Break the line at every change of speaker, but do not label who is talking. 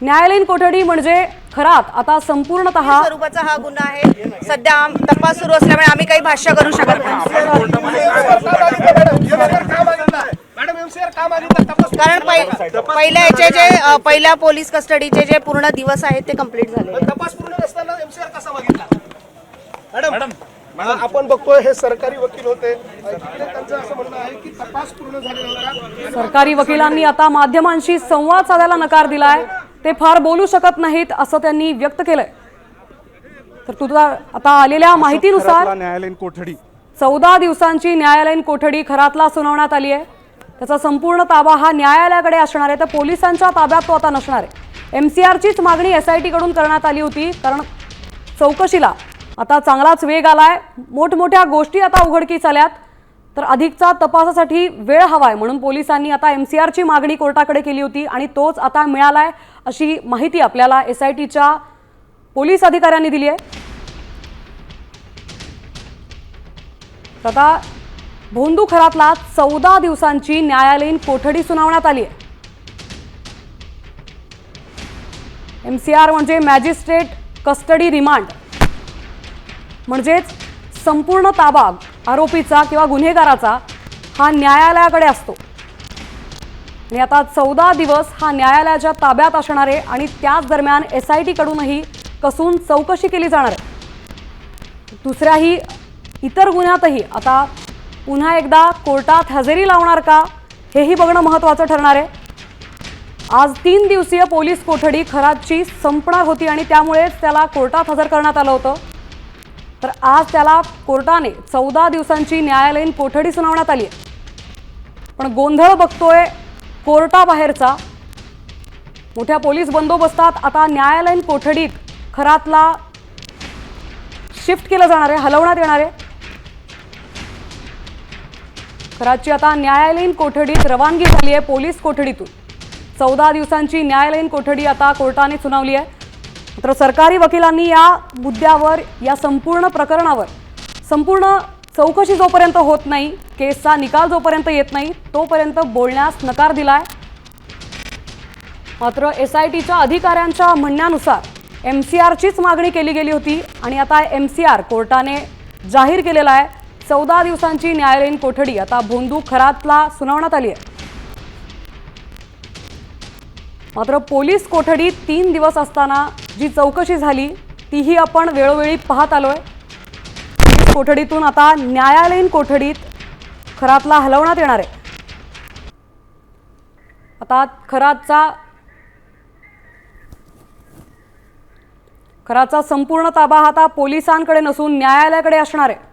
न्यायालयीन कोठडी म्हणजे खरात आता संपूर्णतः
स्वरूपाचा हा गुन्हा आहे। सध्या तपास सुरू असल्यामुळे आम्ही काही भाष्य करू शकत नाही, कारण पहिल्या याचे जे पहिल्या पोलीस कस्टडीचे जे पूर्ण दिवस आहेत ते कंप्लीट झाले।
तपास पूर्ण नसताना एमसीआर कसा मागितला? मॅडम आपण बघतोय हे सरकारी वकील होते, त्यांचं असं म्हणणं आहे की तपास पूर्ण झालेला होता।
सरकारी वकिलांनी आता माध्यमांशी संवाद साधायला नकार दिलाय। ते फार बोलू शकत नाहीत असं त्यांनी व्यक्त केलंय। तर तुझा आता आलेल्या माहितीनुसार
न्यायालयीन कोठडी
14 दिवसांची न्यायालयीन कोठडी खरातला सुनावण्यात आली आहे। त्याचा संपूर्ण ताबा हा न्यायालयाकडे असणार आहे, तर पोलिसांच्या ताब्यात तो आता नसणार आहे। एमसीआरचीच मागणी एसआयटी कडून करण्यात आली होती, कारण चौकशीला आता चांगलाच वेग आलाय। मोठमोठ्या गोष्टी आता उघडकीस आल्यात, तर अधिकचा तपासासाठी वेळ हवाय म्हणून पोलिसांनी आता एमसीआरची मागणी कोर्टाकडे केली होती आणि तोच आता मिळालाय अशी माहिती आपल्याला एसआयटीच्या पोलीस अधिकाऱ्यांनी दिली आहे। आता भोंदू खरातला 14 दिवसांची न्यायालयीन कोठडी सुनावण्यात आली आहे। एमसीआर म्हणजे मॅजिस्ट्रेट कस्टडी रिमांड, म्हणजेच संपूर्ण ताबा आरोपीचा किंवा गुन्हेगाराचा हा न्यायालयाकडे असतो आणि आता 14 दिवस हा न्यायालयाच्या ताब्यात असणार आहे आणि त्याच दरम्यान एसआयटी कडूनही कसून चौकशी केली जाणार आहे। दुसऱ्याही इतर गुन्ह्यातही आता पुन्हा एकदा कोर्टात हजेरी लावणार का हेही बघणं महत्त्वाचं ठरणार आहे। आज 3 दिवसीय पोलीस कोठडी खरातची संपणार होती आणि त्यामुळेच त्याला कोर्टात हजर करण्यात आलं होतं। तर आज त्याला कोर्टाने 14 दिवसांची न्यायालयीन कोठडी सुनावण्यात आली आहे। पण गोंधळ बघतोय कोर्टाबाहेरचा। मोठ्या पोलीस बंदोबस्तात आता न्यायालयीन कोठडीत खरातला शिफ्ट केलं जाणार आहे, हलवण्यात येणार आहे। खरातची आता न्यायालयीन कोठडीत रवानगी झाली आहे पोलीस कोठडीतून। 14 दिवसांची न्यायालयीन कोठडी आता कोर्टाने सुनावली आहे। मात्र सरकारी वकिलांनी या मुद्द्यावर, या संपूर्ण प्रकरणावर संपूर्ण चौकशी जोपर्यंत होत नाही, केसचा निकाल जोपर्यंत येत नाही तोपर्यंत बोलण्यास नकार दिलाय। मात्र एसआयटीच्या अधिकाऱ्यांच्या म्हणण्यानुसार एमसीआरचीच मागणी केली गेली होती आणि आता एमसीआर कोर्टाने जाहीर केलेला आहे। 14 दिवसांची न्यायालयीन कोठडी आता भोंदू खरातला सुनावण्यात आली आहे। मात्र पोलीस कोठडीत 3 दिवस असताना जी चौकशी झाली तीही आपण वेळोवेळी पाहत आलोय। पोलीस कोठडीतून आता न्यायालयीन कोठडीत खरातला हलवण्यात येणार आहे। आता खरातचा संपूर्ण ताबा आता पोलिसांकडे नसून न्यायालयाकडे असणार आहे।